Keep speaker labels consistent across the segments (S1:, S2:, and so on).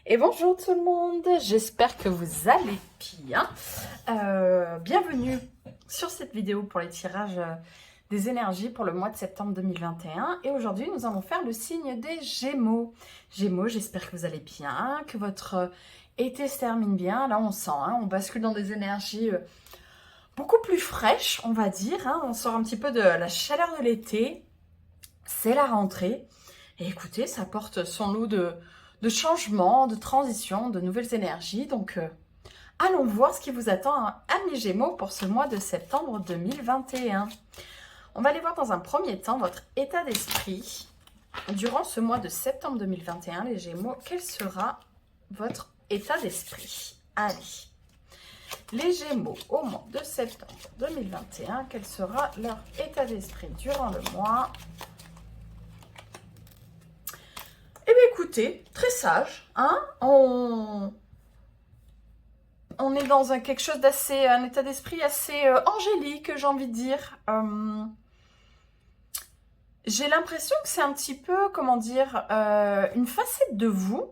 S1: Et bonjour tout le monde, j'espère que vous allez bien. Bienvenue sur cette vidéo pour les tirages des énergies pour le mois de septembre 2021. Et aujourd'hui, nous allons faire le signe des Gémeaux. Gémeaux, j'espère que vous allez bien, que votre été se termine bien. Là, on sent, on bascule dans des énergies beaucoup plus fraîches, on va dire. On sort un petit peu de la chaleur de l'été. C'est la rentrée. Et écoutez, ça porte son lot de changements, de transitions, de nouvelles énergies. Donc, allons voir ce qui vous attend, amis Gémeaux, pour ce mois de septembre 2021. On va aller voir dans un premier temps votre état d'esprit. Durant ce mois de septembre 2021, les Gémeaux, quel sera votre état d'esprit? Allez, les Gémeaux, au mois de septembre 2021, quel sera leur état d'esprit durant le mois? Eh bien, écoutez, très sage, on est dans quelque chose d'assez, un état d'esprit assez angélique, j'ai envie de dire. J'ai l'impression que c'est un petit peu, comment dire, une facette de vous,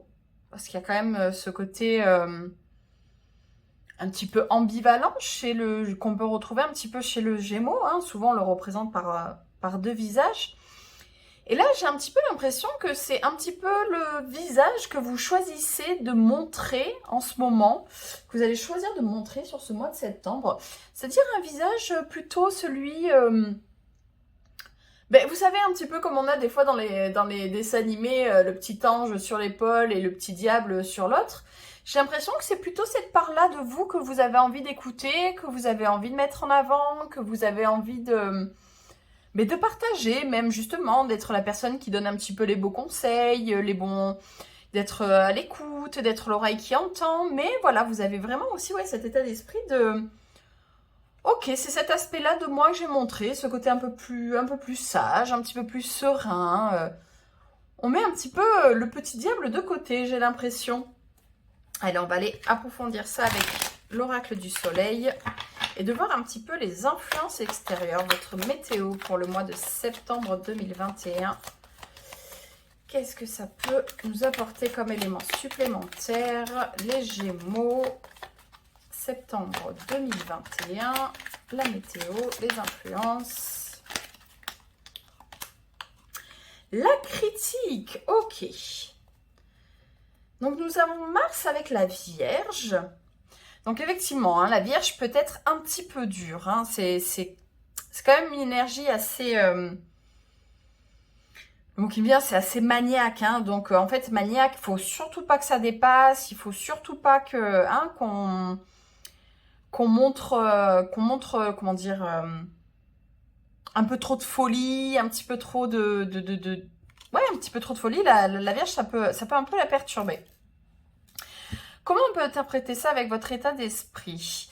S1: parce qu'il y a quand même ce côté un petit peu ambivalent qu'on peut retrouver un petit peu chez le Gémeaux. Souvent, on le représente par deux visages. Et là, j'ai un petit peu l'impression que c'est un petit peu le visage que vous choisissez de montrer en ce moment, que vous allez choisir de montrer sur ce mois de septembre. C'est-à-dire un visage plutôt celui... vous savez, un petit peu comme on a des fois dans les dessins animés, le petit ange sur l'épaule et le petit diable sur l'autre. J'ai l'impression que c'est plutôt cette part-là de vous que vous avez envie d'écouter, que vous avez envie de mettre en avant, que vous avez envie mais de partager, même justement, d'être la personne qui donne un petit peu les beaux conseils, d'être à l'écoute, d'être l'oreille qui entend. Mais voilà, vous avez vraiment aussi cet état d'esprit de... Ok, c'est cet aspect-là de moi que j'ai montré, ce côté un peu plus sage, un petit peu plus serein. On met un petit peu le petit diable de côté, j'ai l'impression. Allez, on va aller approfondir ça avec l'oracle du soleil et de voir un petit peu les influences extérieures, votre météo pour le mois de septembre 2021. Qu'est-ce que ça peut nous apporter comme élément supplémentaire? Les Gémeaux, septembre 2021, la météo, les influences. La critique, ok. Donc nous avons Mars avec la Vierge. Donc effectivement, la Vierge peut être un petit peu dure. C'est quand même une énergie assez... le mot qui me vient, c'est assez maniaque. Donc en fait, maniaque, il faut surtout pas que ça dépasse. Il faut surtout pas que qu'on montre, comment dire, un peu trop de folie, un petit peu trop ouais, un petit peu trop de folie. La Vierge, ça peut un peu la perturber. Comment on peut interpréter ça avec votre état d'esprit?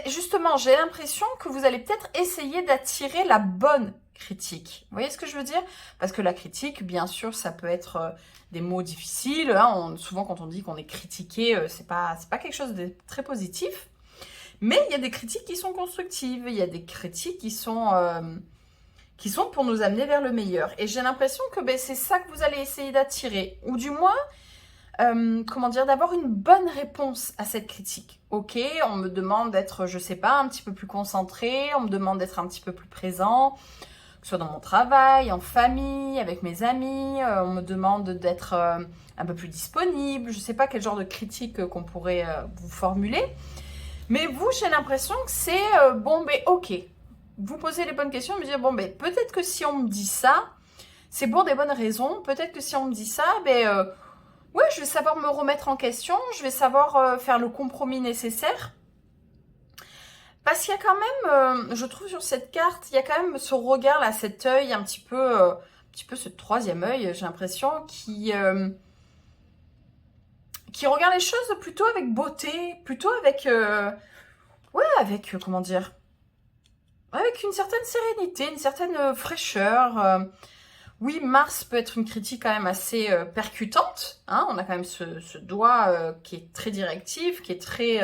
S1: Justement, j'ai l'impression que vous allez peut-être essayer d'attirer la bonne critique. Vous voyez ce que je veux dire? Parce que la critique, bien sûr, ça peut être des mots difficiles. Souvent, quand on dit qu'on est critiqué, c'est pas quelque chose de très positif. Mais il y a des critiques qui sont constructives. Il y a des critiques qui sont pour nous amener vers le meilleur. Et j'ai l'impression que c'est ça que vous allez essayer d'attirer. Ou du moins, d'avoir une bonne réponse à cette critique. Ok, on me demande d'être, je sais pas, un petit peu plus concentré, on me demande d'être un petit peu plus présent, que ce soit dans mon travail, en famille, avec mes amis, on me demande d'être un peu plus disponible, je sais pas quel genre de critique qu'on pourrait vous formuler. Mais vous, j'ai l'impression que c'est, ok, vous posez les bonnes questions, me dire, peut-être que si on me dit ça, c'est pour des bonnes raisons, peut-être que si on me dit ça, ouais, je vais savoir me remettre en question, je vais savoir faire le compromis nécessaire. Parce qu'il y a quand même, je trouve sur cette carte, il y a quand même ce regard là, cet œil un petit peu ce troisième œil, j'ai l'impression, qui regarde les choses plutôt avec beauté, plutôt avec, comment dire, avec une certaine sérénité, une certaine fraîcheur. Oui, Mars peut être une critique quand même assez percutante. On a quand même ce doigt qui est très directif, qui est très...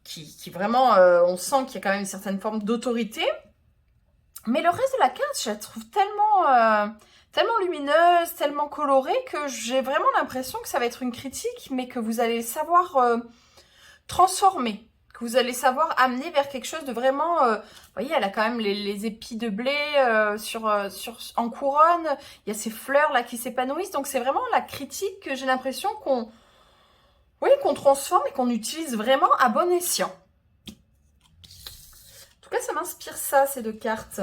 S1: qui vraiment, on sent qu'il y a quand même une certaine forme d'autorité. Mais le reste de la carte, je la trouve tellement tellement lumineuse, tellement colorée que j'ai vraiment l'impression que ça va être une critique, mais que vous allez savoir transformer, que vous allez savoir amener vers quelque chose de vraiment... vous voyez, elle a quand même les épis de blé en couronne, il y a ces fleurs là qui s'épanouissent, donc c'est vraiment la critique que j'ai l'impression qu'on qu'on transforme et qu'on utilise vraiment à bon escient. En tout cas, ça m'inspire ça, ces deux cartes.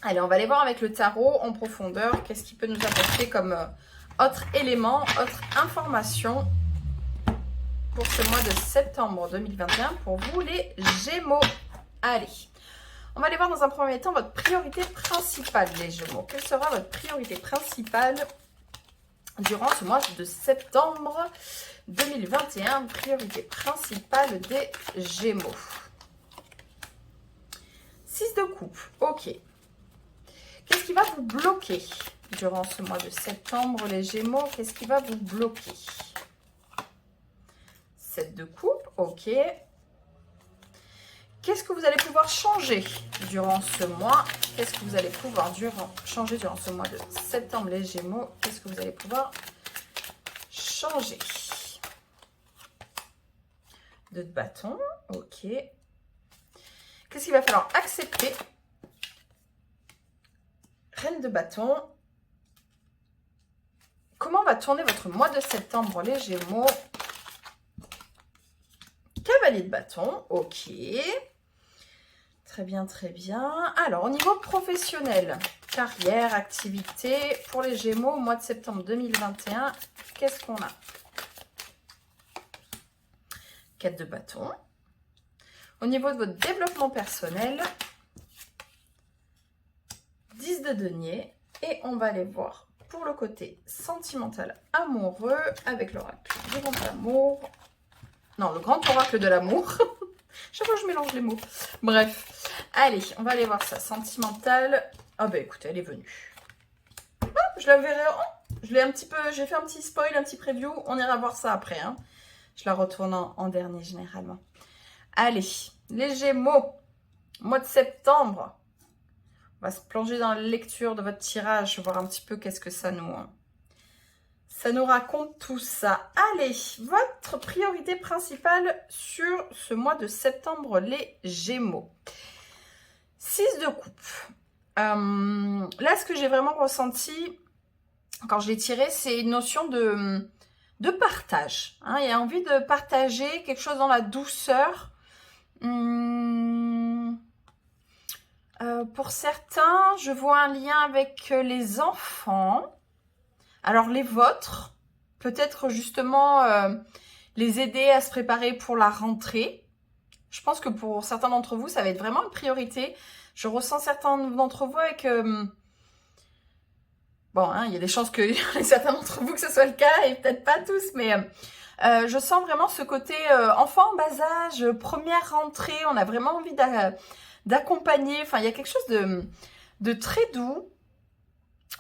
S1: Allez, on va aller voir avec le tarot en profondeur. Qu'est-ce qui peut nous apporter comme autre élément, autre information pour ce mois de septembre 2021 pour vous les Gémeaux. Allez, on va aller voir dans un premier temps votre priorité principale, les Gémeaux. Quelle sera votre priorité principale durant ce mois de septembre 2021? Priorité principale des Gémeaux. 6 de coupe, ok. Qu'est-ce qui va vous bloquer durant ce mois de septembre, les Gémeaux? Qu'est-ce qui va vous bloquer? 7 de coupe, ok. Qu'est-ce que vous allez pouvoir changer durant ce mois? Qu'est-ce que vous allez pouvoir changer durant ce mois de septembre, les Gémeaux? Qu'est-ce que vous allez pouvoir changer? 2 de bâton, ok. Qu'est-ce qu'il va falloir accepter? Reine de bâton. Comment va tourner votre mois de septembre, les Gémeaux? Cavalier de bâton, ok. Très bien, très bien. Alors, au niveau professionnel, carrière, activité, pour les Gémeaux, mois de septembre 2021, qu'est-ce qu'on a? 4 de bâton. Au niveau de votre développement personnel, 10 de denier. Et on va aller voir pour le côté sentimental amoureux avec l'oracle du grand amour. Non, le grand oracle de l'amour. Chaque fois, je mélange les mots. Bref. Allez, on va aller voir ça. Sentimental. Ah bah écoutez, elle est venue. Ah, je la verrai. Je l'ai un petit peu. J'ai fait un petit spoil, un petit preview. On ira voir ça après. Hein. Je la retourne en dernier généralement. Allez, les Gémeaux. Mois de septembre. On va se plonger dans la lecture de votre tirage. Voir un petit peu qu'est-ce que ça nous raconte tout ça. Allez, votre priorité principale sur ce mois de septembre, les Gémeaux. 6 de coupe. Là, ce que j'ai vraiment ressenti quand je l'ai tiré, c'est une notion de partage. Hein. Il y a envie de partager quelque chose dans la douceur. Pour certains, je vois un lien avec les enfants. Alors les vôtres, peut-être justement les aider à se préparer pour la rentrée. Je pense que pour certains d'entre vous, ça va être vraiment une priorité. Je ressens certains d'entre vous avec... bon, hein, il y a des chances que certains d'entre vous que ce soit le cas et peut-être pas tous, mais je sens vraiment ce côté enfant en bas âge, première rentrée. On a vraiment envie d'accompagner. Enfin, il y a quelque chose de très doux.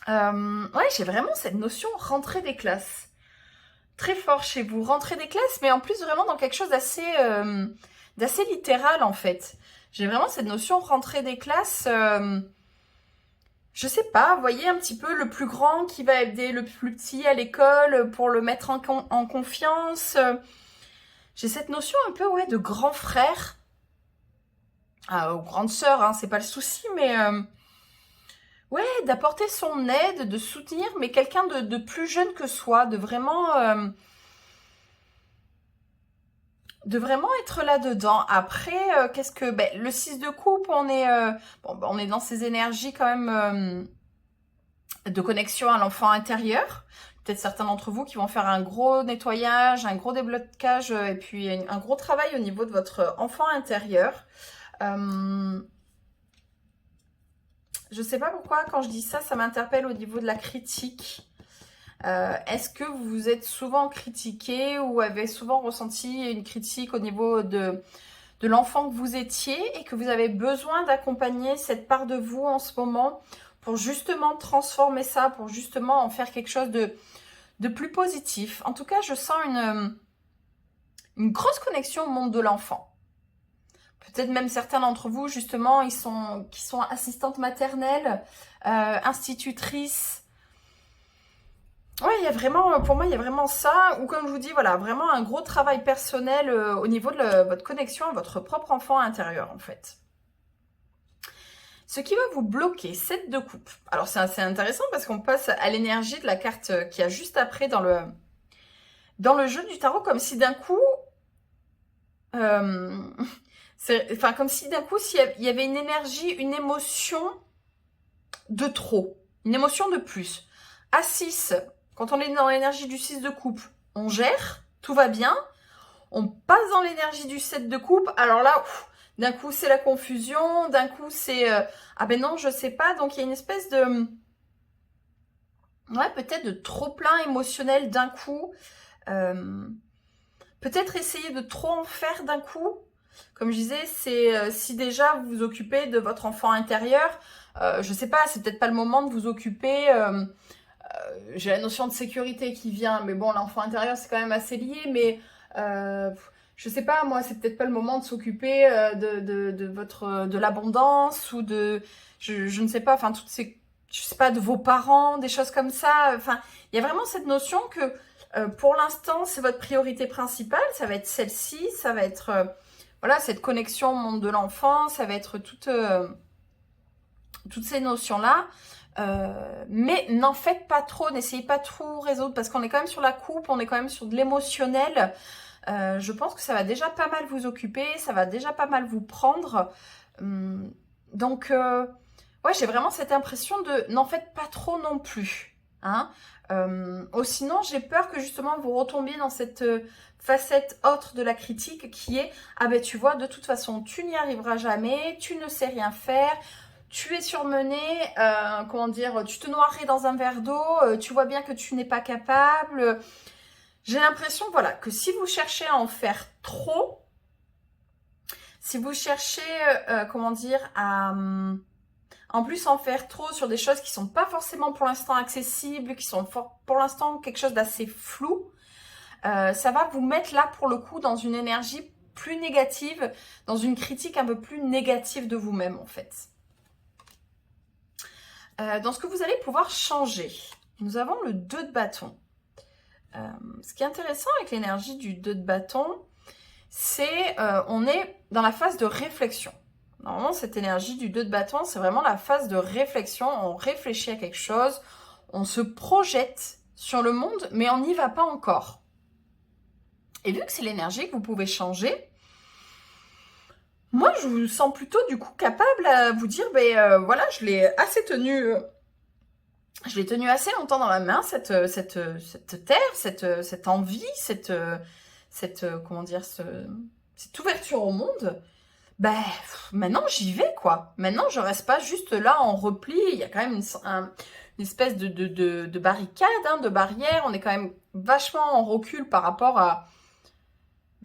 S1: Ouais, j'ai vraiment cette notion rentrée des classes. Très fort chez vous, rentrée des classes, mais en plus vraiment dans quelque chose d'assez littéral en fait. J'ai vraiment cette notion rentrée des classes. Je sais pas, vous voyez un petit peu le plus grand qui va aider le plus petit à l'école pour le mettre en confiance. J'ai cette notion un peu de grand frère. Ou grande sœur, hein, c'est pas le souci, mais... ouais, d'apporter son aide, de soutenir, mais quelqu'un de plus jeune que soi, de vraiment être là-dedans. Après, qu'est-ce que... le 6 de coupe, on est on est dans ces énergies quand même de connexion à l'enfant intérieur. Peut-être certains d'entre vous qui vont faire un gros nettoyage, un gros déblocage, et puis un gros travail au niveau de votre enfant intérieur. Je sais pas pourquoi, quand je dis ça, ça m'interpelle au niveau de la critique. Est-ce que vous êtes souvent critiqué ou avez souvent ressenti une critique au niveau de l'enfant que vous étiez et que vous avez besoin d'accompagner cette part de vous en ce moment pour justement transformer ça, pour justement en faire quelque chose de plus positif? En tout cas, je sens une grosse connexion au monde de l'enfant. Peut-être même certains d'entre vous, justement, qui sont assistantes maternelles, institutrices, y a vraiment, pour moi, il y a vraiment ça, ou comme je vous dis, voilà, vraiment un gros travail personnel au niveau de votre connexion à votre propre enfant intérieur, en fait. Ce qui va vous bloquer, 7 de coupe. Alors, c'est assez intéressant parce qu'on passe à l'énergie de la carte qui a juste après dans le jeu du tarot, comme si d'un coup... comme si d'un coup, s'il y avait une énergie, une émotion de trop, une émotion de plus. À 6, quand on est dans l'énergie du 6 de coupe, on gère, tout va bien. On passe dans l'énergie du 7 de coupe, alors là, d'un coup c'est la confusion, d'un coup c'est ah ben non, je sais pas. Donc il y a une espèce de ouais, peut-être de trop plein émotionnel d'un coup. Peut-être essayer de trop en faire d'un coup. Comme je disais, c'est si déjà vous vous occupez de votre enfant intérieur, je sais pas, c'est peut-être pas le moment de vous occuper. J'ai la notion de sécurité qui vient, mais bon, l'enfant intérieur c'est quand même assez lié, mais je sais pas, moi, c'est peut-être pas le moment de s'occuper de l'abondance ou je ne sais pas, enfin, toutes ces, je sais pas, de vos parents, des choses comme ça. Enfin, il y a vraiment cette notion que pour l'instant, c'est votre priorité principale, ça va être celle-ci, ça va être, voilà, cette connexion au monde de l'enfant, ça va être toutes ces notions-là. Mais n'en faites pas trop, n'essayez pas trop résoudre, parce qu'on est quand même sur la coupe, on est quand même sur de l'émotionnel. Je pense que ça va déjà pas mal vous occuper, ça va déjà pas mal vous prendre. Donc, ouais, j'ai vraiment cette impression de n'en faites pas trop non plus. Hein. Sinon, j'ai peur que justement vous retombiez dans cette facette autre de la critique qui est « Ah ben tu vois, de toute façon, tu n'y arriveras jamais, tu ne sais rien faire ». Tu es surmené, comment dire, tu te noierais dans un verre d'eau, tu vois bien que tu n'es pas capable. J'ai l'impression, voilà, que si vous cherchez à en faire trop, si vous cherchez, comment dire, à en plus en faire trop sur des choses qui sont pas forcément pour l'instant accessibles, qui sont pour l'instant quelque chose d'assez flou, ça va vous mettre là pour le coup dans une énergie plus négative, dans une critique un peu plus négative de vous-même en fait. Dans ce que vous allez pouvoir changer, nous avons le 2 de bâton. Ce qui est intéressant avec l'énergie du 2 de bâton, c'est on est dans la phase de réflexion. Normalement, cette énergie du 2 de bâton, c'est vraiment la phase de réflexion. On réfléchit à quelque chose, on se projette sur le monde, mais on n'y va pas encore. Et vu que c'est l'énergie que vous pouvez changer, moi, je vous sens plutôt du coup capable à vous dire, ben voilà, je l'ai assez tenu, je l'ai tenu assez longtemps dans la main, cette terre, cette envie, comment dire, cette ouverture au monde. Ben, maintenant j'y vais quoi. Maintenant je reste pas juste là en repli. Il y a quand même une espèce de barricade, hein, de barrière. On est quand même vachement en recul par rapport à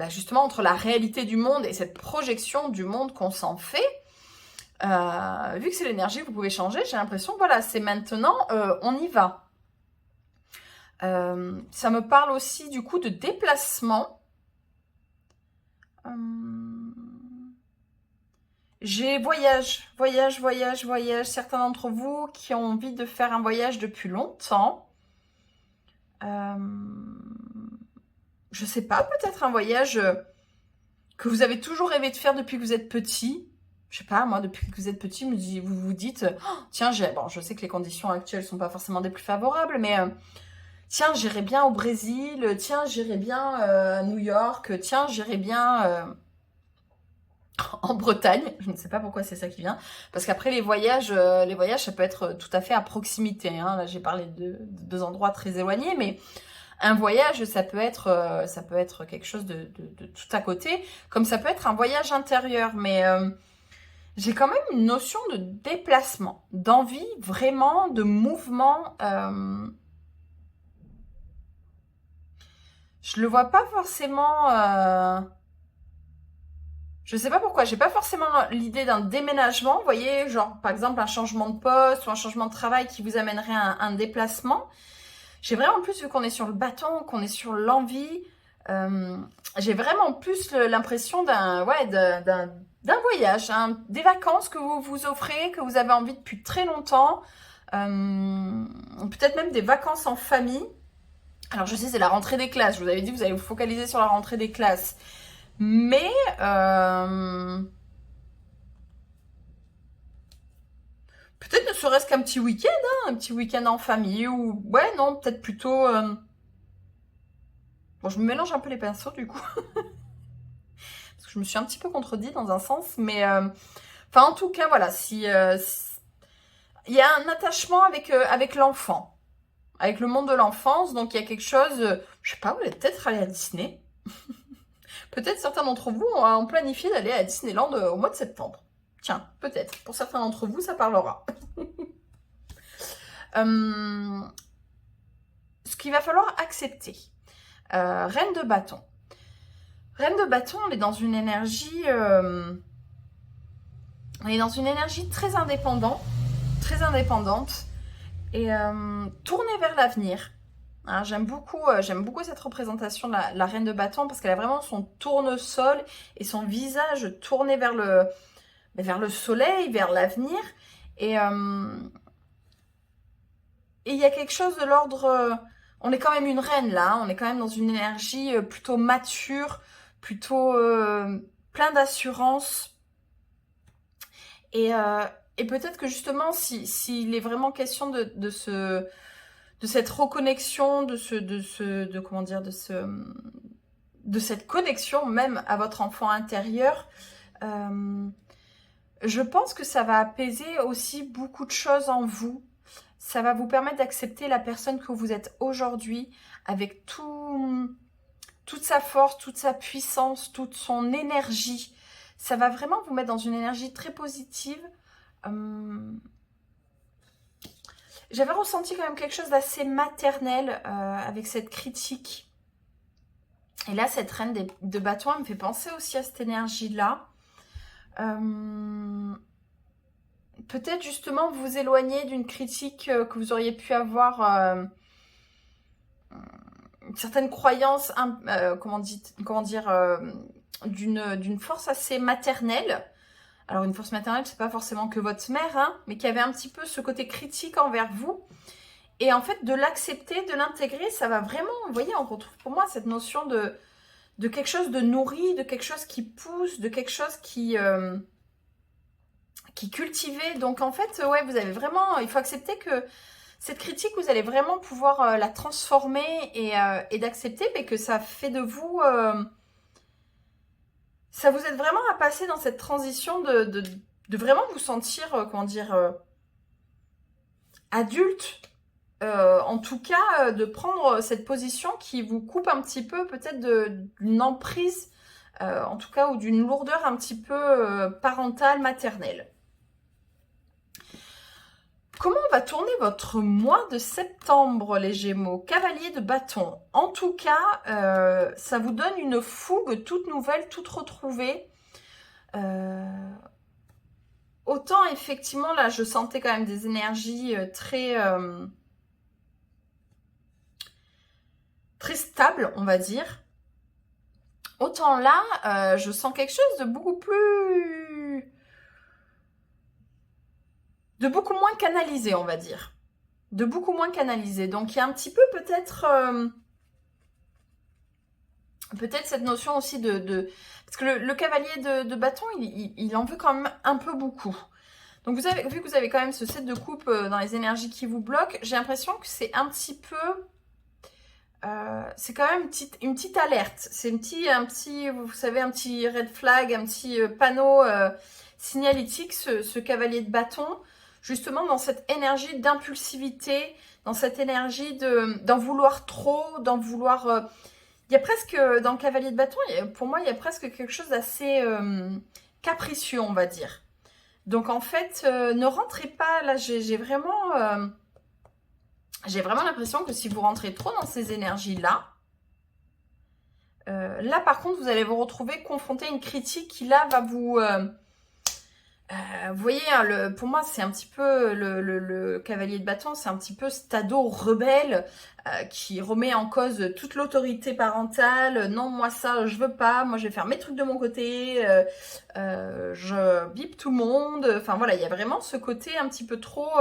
S1: justement entre la réalité du monde et cette projection du monde qu'on s'en fait. Vu que c'est l'énergie que vous pouvez changer, j'ai l'impression que voilà, c'est maintenant, on y va. Ça me parle aussi du coup de déplacement. J'ai voyage. Certains d'entre vous qui ont envie de faire un voyage depuis longtemps. Je sais pas, peut-être un voyage que vous avez toujours rêvé de faire depuis que vous êtes petit. Je sais pas, moi, depuis que vous êtes petit, vous vous dites, oh, tiens, bon, je sais que les conditions actuelles sont pas forcément des plus favorables, mais tiens, j'irai bien au Brésil, tiens, j'irai bien à New York, tiens, j'irai bien en Bretagne. Je ne sais pas pourquoi c'est ça qui vient, parce qu'après les voyages, ça peut être tout à fait à proximité. Hein. Là, j'ai parlé de 2 endroits très éloignés, mais un voyage, ça peut être quelque chose de tout à côté, comme ça peut être un voyage intérieur, mais j'ai quand même une notion de déplacement, d'envie vraiment, de mouvement. Je le vois pas forcément... Je sais pas pourquoi, j'ai pas forcément l'idée d'un déménagement, vous voyez, genre par exemple un changement de poste ou un changement de travail qui vous amènerait un déplacement. J'ai vraiment plus, vu qu'on est sur le bâton, qu'on est sur l'envie, j'ai vraiment plus l'impression d'un voyage, hein, des vacances que vous vous offrez, que vous avez envie depuis très longtemps, peut-être même des vacances en famille. Alors je sais, c'est la rentrée des classes. Je vous avais dit, vous allez vous focaliser sur la rentrée des classes. Mais peut-être ne serait-ce qu'un petit week-end, hein, un petit week-end en famille. Ou ouais, non, peut-être plutôt... Bon, je me mélange un peu les pinceaux du coup. Parce que je me suis un petit peu contredit dans un sens. Mais enfin, en tout cas, voilà, si... il y a un attachement avec l'enfant. Avec le monde de l'enfance. Donc il y a quelque chose... je sais pas, vous allez peut-être aller à Disney. Peut-être certains d'entre vous ont planifié d'aller à Disneyland au mois de septembre. Tiens, peut-être. Pour certains d'entre vous, ça parlera. Ce qu'il va falloir accepter. Reine de bâton. Reine de bâton, on est dans une énergie... on est dans une énergie très indépendante. Et tournée vers l'avenir. Hein, j'aime beaucoup cette représentation de la reine de bâton parce qu'elle a vraiment son tournesol et son visage tourné vers le soleil, vers l'avenir. Et il y a quelque chose de l'ordre... on est quand même une reine là, hein, on est quand même dans une énergie plutôt mature, plutôt plein d'assurance. Et peut-être que justement, s'il est vraiment question de cette reconnexion, de cette connexion même à votre enfant intérieur, je pense que ça va apaiser aussi beaucoup de choses en vous. Ça va vous permettre d'accepter la personne que vous êtes aujourd'hui avec toute sa force, toute sa puissance, toute son énergie. Ça va vraiment vous mettre dans une énergie très positive. J'avais ressenti quand même quelque chose d'assez maternel avec cette critique. Et là, cette reine de bâton, elle me fait penser aussi à cette énergie-là. Peut-être justement vous éloigner d'une critique que vous auriez pu avoir, une certaine croyance, d'une force assez maternelle. Alors une force maternelle, c'est pas forcément que votre mère, hein, mais qui avait un petit peu ce côté critique envers vous. Et en fait, de l'accepter, de l'intégrer, ça va vraiment, vous voyez, on retrouve pour moi cette notion de quelque chose de nourri, de quelque chose qui pousse, de quelque chose qui cultivé. Donc en fait, ouais, vous avez vraiment, il faut accepter que cette critique, vous allez vraiment pouvoir la transformer et d'accepter, mais que ça fait de vous, ça vous aide vraiment à passer dans cette transition de vraiment vous sentir, adulte. En tout cas, de prendre cette position qui vous coupe un petit peu peut-être d'une emprise, en tout cas, ou d'une lourdeur un petit peu parentale, maternelle. Comment va tourner votre mois de septembre, les Gémeaux? Cavalier de bâton. En tout cas, ça vous donne une fougue toute nouvelle, toute retrouvée. Autant, effectivement, là, je sentais quand même des énergies très stables, on va dire. Autant là, je sens quelque chose de beaucoup moins canalisé, on va dire. De beaucoup moins canalisé. Donc, il y a un petit peu peut-être cette notion aussi parce que le cavalier de bâton, il en veut quand même un peu beaucoup. Donc, vu que vous avez quand même ce 7 de coupe dans les énergies qui vous bloquent, j'ai l'impression que c'est un petit peu... c'est quand même une petite alerte. C'est vous savez, un petit red flag, un petit panneau signalétique, ce cavalier de bâton. Justement, dans cette énergie d'impulsivité, dans cette énergie d'en vouloir trop, d'en vouloir... il y a presque, dans le cavalier de bâton, pour moi, il y a presque quelque chose d'assez capricieux, on va dire. Donc, en fait, ne rentrez pas... Là, j'ai vraiment l'impression que si vous rentrez trop dans ces énergies-là, là, par contre, vous allez vous retrouver confronté à une critique qui, là, va vous... vous voyez, hein, pour moi, c'est un petit peu le cavalier de bâton, c'est un petit peu cet ado rebelle qui remet en cause toute l'autorité parentale. Non, moi ça, je veux pas. Moi, je vais faire mes trucs de mon côté. Je bip tout le monde. Enfin voilà, il y a vraiment ce côté un petit peu trop,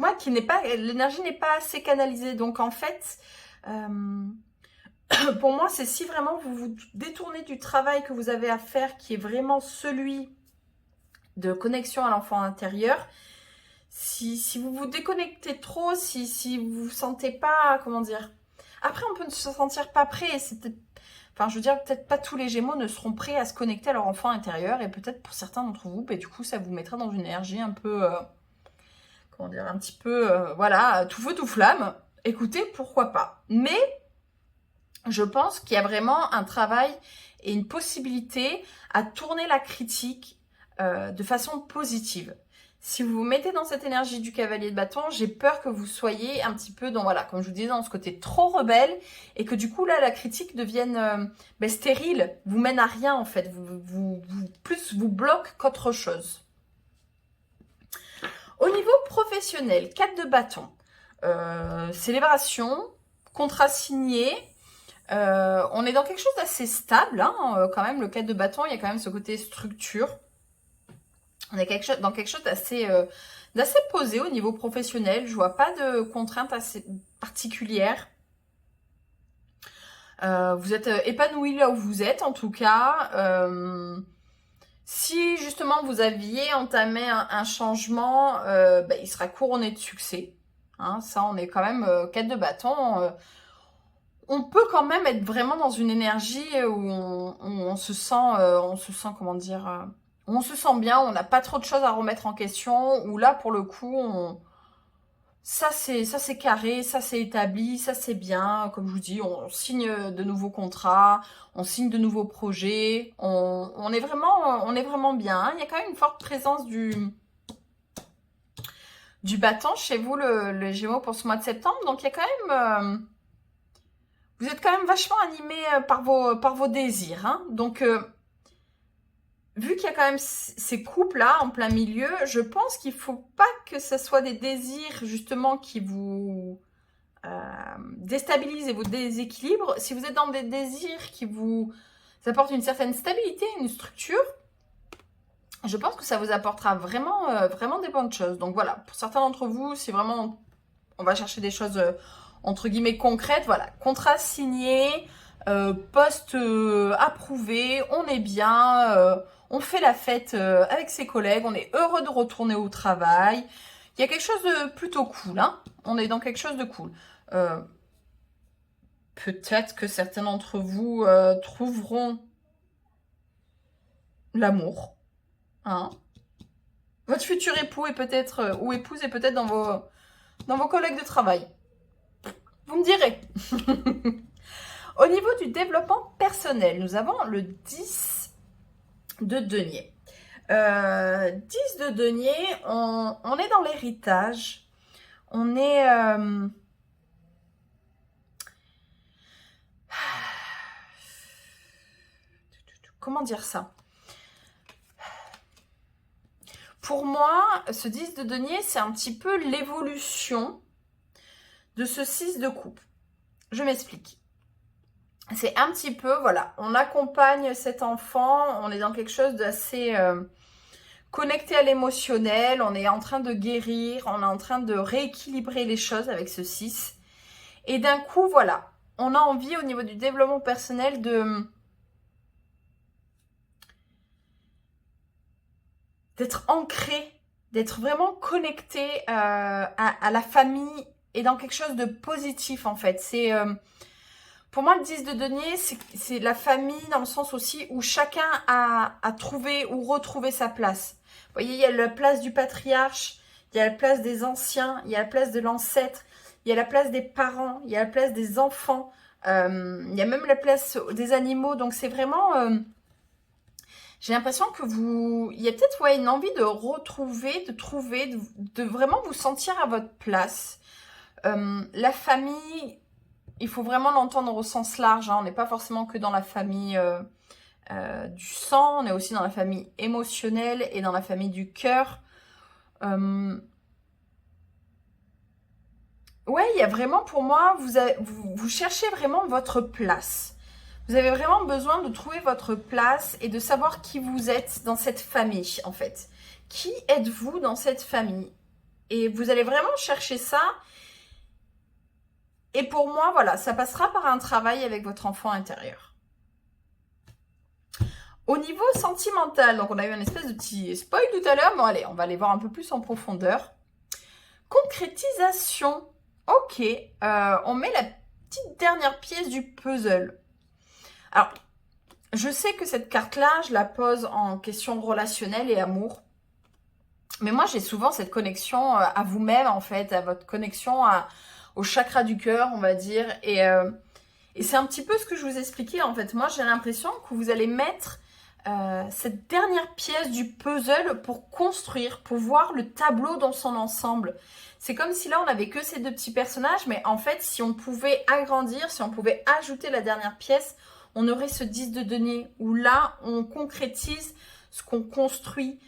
S1: ouais, l'énergie n'est pas assez canalisée. Donc en fait, pour moi, c'est si vraiment vous vous détournez du travail que vous avez à faire, qui est vraiment celui de connexion à l'enfant intérieur. Si vous vous déconnectez trop, si vous vous sentez pas, comment dire. Après, on peut se sentir pas prêt. Enfin, je veux dire, peut-être pas tous les Gémeaux ne seront prêts à se connecter à leur enfant intérieur. Et peut-être pour certains d'entre vous, du coup, ça vous mettra dans une énergie un peu, comment dire, un petit peu, voilà, tout feu, tout flamme. Écoutez, pourquoi pas. Mais je pense qu'il y a vraiment un travail et une possibilité à tourner la critique de façon positive. Si vous vous mettez dans cette énergie du cavalier de bâton, j'ai peur que vous soyez un petit peu dans, voilà, comme je vous disais, dans ce côté trop rebelle et que du coup, là, la critique devienne stérile, vous mène à rien en fait, plus vous bloque qu'autre chose. Au niveau professionnel, 4 de bâton, célébration, contrat signé, on est dans quelque chose d'assez stable, hein, quand même, le 4 de bâton, il y a quand même ce côté structure. On est dans quelque chose d'assez posé au niveau professionnel. Je vois pas de contraintes assez particulières. Vous êtes épanoui là où vous êtes, en tout cas. Si justement vous aviez entamé un changement, il sera couronné de succès. Hein, ça, on est quand même 4 de bâton. On peut quand même être vraiment dans une énergie où on se sent, comment dire, on se sent bien, on n'a pas trop de choses à remettre en question, où là, pour le coup, ça c'est carré, ça c'est établi, ça c'est bien. Comme je vous dis, on signe de nouveaux contrats, on signe de nouveaux projets, on est vraiment bien. Hein. Il y a quand même une forte présence du bâton chez vous, le Gémeaux, pour ce mois de septembre. Donc, il y a quand même... vous êtes quand même vachement animé par vos désirs. Hein. Donc... vu qu'il y a quand même ces couples-là en plein milieu, je pense qu'il ne faut pas que ce soit des désirs justement qui vous déstabilisent et vous déséquilibrent. Si vous êtes dans des désirs qui vous apportent une certaine stabilité, une structure, je pense que ça vous apportera vraiment des bonnes choses. Donc voilà, pour certains d'entre vous, si vraiment on va chercher des choses entre guillemets concrètes, voilà, contrat signé, poste approuvé, on est bien, on fait la fête avec ses collègues, on est heureux de retourner au travail. Il y a quelque chose de plutôt cool, hein. On est dans quelque chose de cool. Peut-être que certains d'entre vous trouveront l'amour. Hein. Votre futur époux est peut-être, ou épouse est peut-être dans vos collègues de travail. Vous me direz. Au niveau du développement personnel, nous avons le 10 de denier. 10 de denier, on est dans l'héritage. On est... comment dire ça? Pour moi, ce 10 de denier, c'est un petit peu l'évolution de ce 6 de coupe. Je m'explique. C'est un petit peu, voilà, on accompagne cet enfant, on est dans quelque chose d'assez connecté à l'émotionnel, on est en train de guérir, on est en train de rééquilibrer les choses avec ce 6. Et d'un coup, voilà, on a envie au niveau du développement personnel d'être ancré, d'être vraiment connecté à la famille et dans quelque chose de positif en fait. C'est... pour moi, le 10 de denier, c'est la famille dans le sens aussi où chacun a trouvé ou retrouvé sa place. Vous voyez, il y a la place du patriarche, il y a la place des anciens, il y a la place de l'ancêtre, il y a la place des parents, il y a la place des enfants, il y a même la place des animaux. Donc, c'est vraiment... j'ai l'impression que il y a peut-être une envie de retrouver, de trouver, de vraiment vous sentir à votre place. La famille... il faut vraiment l'entendre au sens large. Hein. On n'est pas forcément que dans la famille du sang, on est aussi dans la famille émotionnelle et dans la famille du cœur. Ouais, il y a vraiment pour moi, vous cherchez vraiment votre place. Vous avez vraiment besoin de trouver votre place et de savoir qui vous êtes dans cette famille, en fait. Qui êtes-vous dans cette famille? Et vous allez vraiment chercher ça. Et pour moi, voilà, ça passera par un travail avec votre enfant intérieur. Au niveau sentimental, donc on a eu un espèce de petit spoil tout à l'heure, mais allez, on va aller voir un peu plus en profondeur. Concrétisation. Ok, on met la petite dernière pièce du puzzle. Alors, je sais que cette carte-là, je la pose en question relationnelle et amour. Mais moi, j'ai souvent cette connexion à vous-même, en fait, à votre connexion au chakra du cœur, on va dire. Et c'est un petit peu ce que je vous expliquais, en fait. Moi, j'ai l'impression que vous allez mettre cette dernière pièce du puzzle pour construire, pour voir le tableau dans son ensemble. C'est comme si là, on n'avait que ces deux petits personnages, mais en fait, si on pouvait agrandir, si on pouvait ajouter la dernière pièce, on aurait ce 10 de denier, où là, on concrétise ce qu'on construit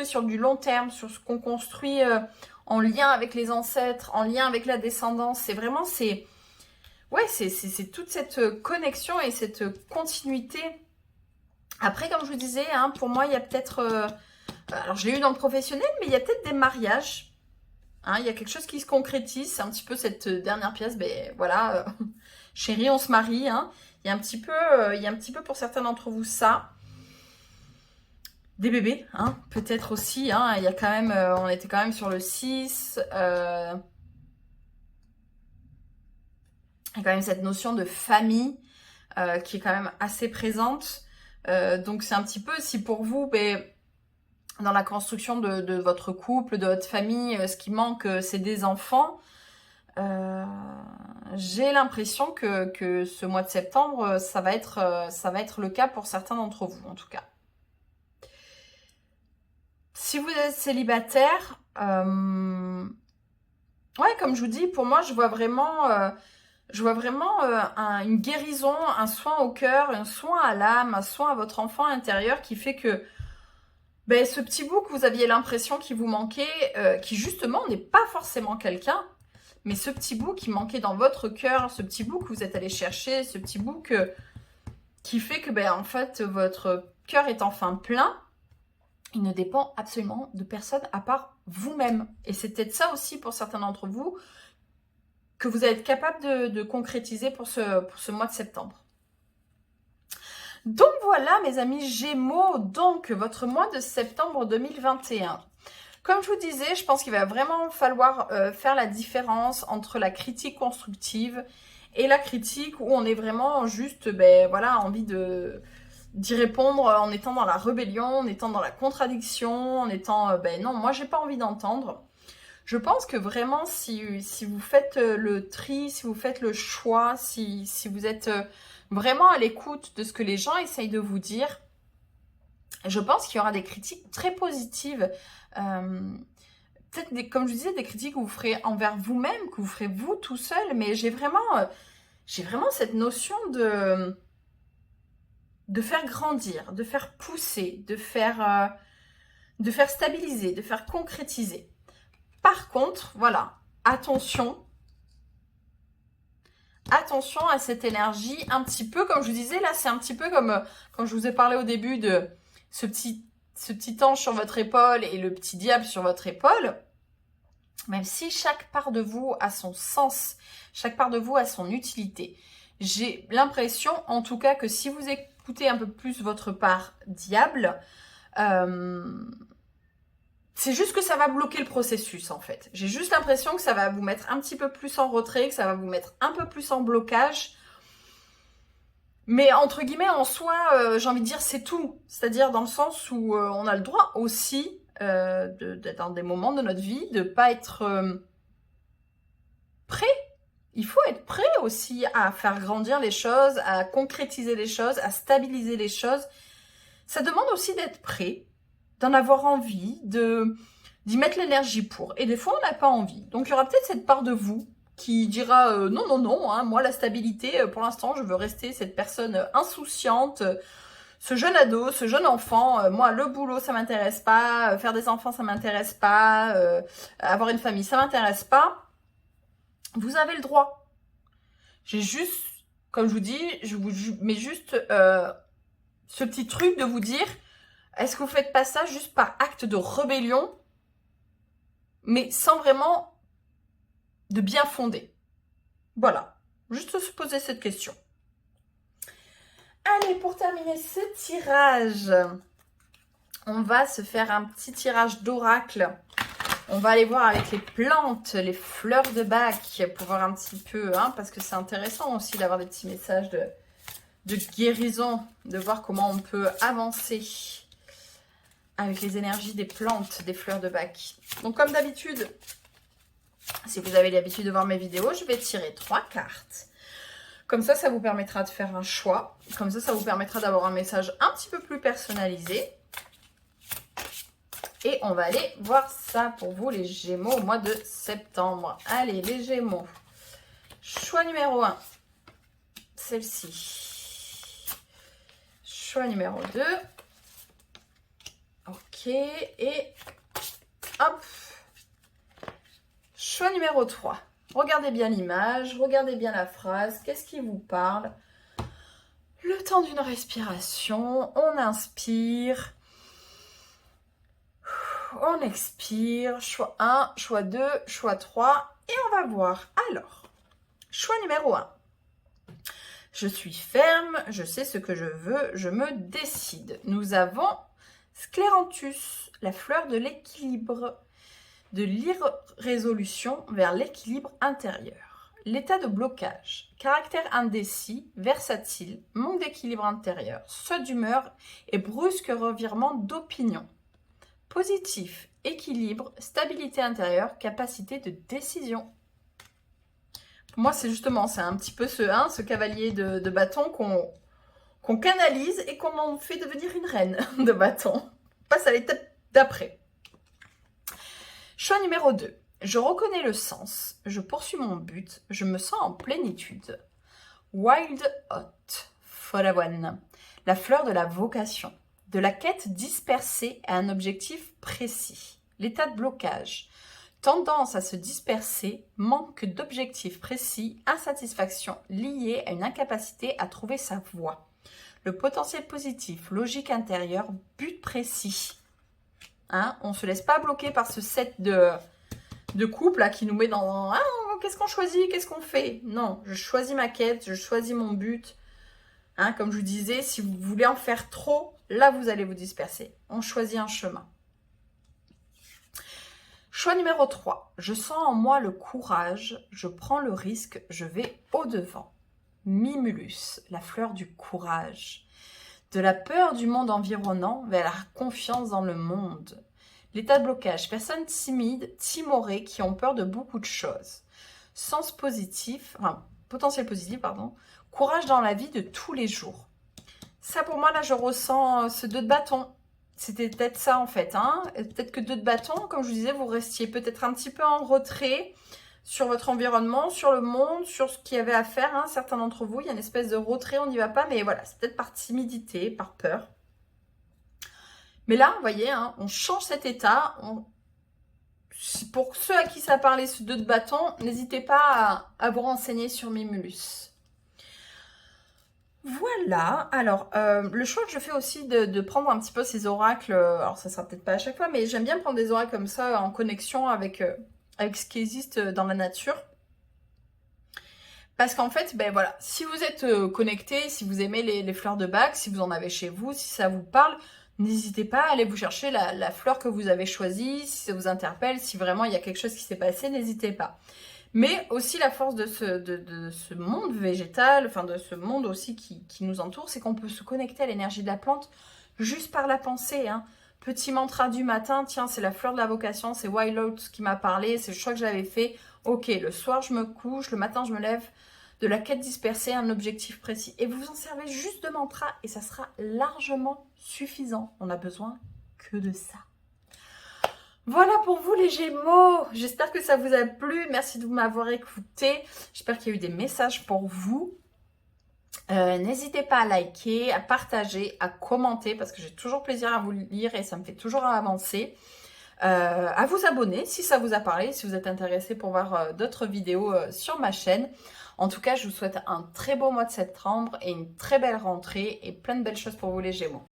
S1: sur du long terme, sur ce qu'on construit en lien avec les ancêtres, en lien avec la descendance. C'est vraiment, c'est toute cette connexion et cette continuité. Après, comme je vous disais, hein, pour moi, il y a peut-être... alors, je l'ai eu dans le professionnel, mais il y a peut-être des mariages. Hein, il y a quelque chose qui se concrétise. C'est un petit peu cette dernière pièce. Ben voilà, chérie, on se marie. Hein. Il y a un petit peu pour certains d'entre vous ça. Des bébés, hein, peut-être aussi. Hein, il y a quand même... on était quand même sur le 6. Il y a quand même cette notion de famille qui est quand même assez présente. Donc c'est un petit peu, si pour vous, dans la construction de votre couple, de votre famille, ce qui manque, c'est des enfants. J'ai l'impression que ce mois de septembre, ça va être le cas pour certains d'entre vous, en tout cas. Si vous êtes célibataire, ouais, comme je vous dis, pour moi, je vois vraiment... une guérison, un soin au cœur, un soin à l'âme, un soin à votre enfant intérieur qui fait que ce petit bout que vous aviez l'impression qu'il vous manquait, qui justement n'est pas forcément quelqu'un, mais ce petit bout qui manquait dans votre cœur, ce petit bout que vous êtes allé chercher, ce petit bout qui fait que en fait votre cœur est enfin plein, il ne dépend absolument de personne à part vous-même. Et c'est peut-être ça aussi pour certains d'entre vous, que vous allez être capable de concrétiser pour ce mois de septembre. Donc voilà mes amis Gémeaux, donc votre mois de septembre 2021. Comme je vous disais, je pense qu'il va vraiment falloir faire la différence entre la critique constructive et la critique où on est vraiment juste, envie d'y répondre en étant dans la rébellion, en étant dans la contradiction, en étant, non, moi j'ai pas envie d'entendre. Je pense que vraiment, si vous faites le tri, si vous faites le choix, si vous êtes vraiment à l'écoute de ce que les gens essayent de vous dire, je pense qu'il y aura des critiques très positives. Peut-être, comme je disais, des critiques que vous ferez envers vous-même, que vous ferez vous tout seul, mais j'ai vraiment cette notion de faire grandir, de faire pousser, de faire stabiliser, de faire concrétiser. Par contre, voilà, attention à cette énergie, un petit peu, comme je vous disais, là, c'est un petit peu comme quand je vous ai parlé au début de ce petit ange sur votre épaule et le petit diable sur votre épaule. Même si chaque part de vous a son sens, chaque part de vous a son utilité. J'ai l'impression, en tout cas, que si vous écoutez un peu plus votre part diable, c'est juste que ça va bloquer le processus, en fait. J'ai juste l'impression que ça va vous mettre un petit peu plus en retrait, que ça va vous mettre un peu plus en blocage. Mais entre guillemets, en soi, j'ai envie de dire, c'est tout. C'est-à-dire dans le sens où on a le droit aussi, d'être dans des moments de notre vie, de ne pas être prêt. Il faut être prêt aussi à faire grandir les choses, à concrétiser les choses, à stabiliser les choses. Ça demande aussi d'être prêt, d'en avoir envie, d'y mettre l'énergie pour. Et des fois, on n'a pas envie. Donc, il y aura peut-être cette part de vous qui dira non, hein, moi, la stabilité, pour l'instant, je veux rester cette personne insouciante, ce jeune ado, ce jeune enfant. Moi, le boulot, ça m'intéresse pas. Faire des enfants, ça m'intéresse pas. Avoir une famille, ça m'intéresse pas. Vous avez le droit. J'ai juste, comme je vous dis, je vous mets juste ce petit truc de vous dire, est-ce que vous faites pas ça juste par acte de rébellion? mais sans vraiment de bien fonder. Voilà, juste se poser cette question. Allez, pour terminer ce tirage, on va se faire un petit tirage d'oracle. On va aller voir avec les plantes, les fleurs de bac, pour voir un petit peu, hein, parce que c'est intéressant aussi d'avoir des petits messages de guérison, de voir comment on peut avancer avec les énergies des plantes, des fleurs de bac. Donc comme d'habitude, si vous avez l'habitude de voir mes vidéos, je vais tirer 3 cartes. Comme ça vous permettra de faire un choix. Comme ça vous permettra d'avoir un message un petit peu plus personnalisé. Et on va aller voir ça pour vous, les Gémeaux, au mois de septembre. Allez, les Gémeaux. Choix numéro 1, celle-ci. Choix numéro 2. Ok, et hop. Choix numéro 3. Regardez bien l'image, regardez bien la phrase. Qu'est-ce qui vous parle? Le temps d'une respiration, on inspire. On expire, choix 1, choix 2, choix 3 et on va voir. Alors, choix numéro 1. Je suis ferme, je sais ce que je veux, je me décide. Nous avons Scléranthus, la fleur de l'équilibre, de l'irrésolution vers l'équilibre intérieur. L'état de blocage, caractère indécis, versatile, manque d'équilibre intérieur, saut d'humeur et brusque revirement d'opinion. Positif, équilibre, stabilité intérieure, capacité de décision. Pour moi, c'est justement, c'est un petit peu ce cavalier de bâton qu'on canalise et qu'on fait devenir une reine de bâton. On passe à l'étape d'après. Choix numéro 2. Je reconnais le sens, je poursuis mon but, je me sens en plénitude. Wild Hot, Follavoine, la fleur de la vocation. De la quête dispersée à un objectif précis. L'état de blocage. Tendance à se disperser, manque d'objectifs précis, insatisfaction liée à une incapacité à trouver sa voie. Le potentiel positif, logique intérieure, but précis. Hein, on ne se laisse pas bloquer par ce set de couple là, qui nous met dans qu'est-ce qu'on choisit, qu'est-ce qu'on fait? Non, je choisis ma quête, je choisis mon but. Hein, comme je vous disais, si vous voulez en faire trop, là, vous allez vous disperser. On choisit un chemin. Choix numéro 3. Je sens en moi le courage, je prends le risque, je vais au-devant. Mimulus, la fleur du courage. De la peur du monde environnant vers la confiance dans le monde. L'état de blocage. Personnes timides, timorées, qui ont peur de beaucoup de choses. Sens positif, potentiel positif, pardon. Courage dans la vie de tous les jours. Ça, pour moi, là, je ressens ce 2 de bâton. C'était peut-être ça, en fait. Hein. Peut-être que 2 de bâton, comme je vous disais, vous restiez peut-être un petit peu en retrait sur votre environnement, sur le monde, sur ce qu'il y avait à faire. Hein. Certains d'entre vous, il y a une espèce de retrait, on n'y va pas. Mais voilà, c'est peut-être par timidité, par peur. Mais là, vous voyez, hein, on change cet état. Pour ceux à qui ça parlait, ce 2 de bâton, n'hésitez pas à vous renseigner sur Mimulus. Voilà, alors le choix que je fais aussi de prendre un petit peu ces oracles, alors ça sera peut-être pas à chaque fois, mais j'aime bien prendre des oracles comme ça en connexion avec ce qui existe dans la nature. Parce qu'en fait, ben voilà, si vous êtes connecté, si vous aimez les fleurs de bac, si vous en avez chez vous, si ça vous parle, n'hésitez pas à aller vous chercher la fleur que vous avez choisie, si ça vous interpelle, si vraiment il y a quelque chose qui s'est passé, n'hésitez pas. Mais aussi la force de ce monde végétal, enfin de ce monde aussi qui nous entoure, c'est qu'on peut se connecter à l'énergie de la plante juste par la pensée. Hein. Petit mantra du matin, tiens, c'est la fleur de la vocation, c'est Wild Oats qui m'a parlé, c'est le choix que j'avais fait. Ok, le soir je me couche, le matin je me lève, de la quête dispersée, un objectif précis. Et vous en servez juste de mantra et ça sera largement suffisant. On n'a besoin que de ça. Voilà pour vous les Gémeaux, j'espère que ça vous a plu, merci de m'avoir écouté, j'espère qu'il y a eu des messages pour vous. N'hésitez pas à liker, à partager, à commenter parce que j'ai toujours plaisir à vous lire et ça me fait toujours avancer. À vous abonner si ça vous a parlé, si vous êtes intéressé pour voir d'autres vidéos sur ma chaîne. En tout cas, je vous souhaite un très beau mois de septembre et une très belle rentrée et plein de belles choses pour vous les Gémeaux.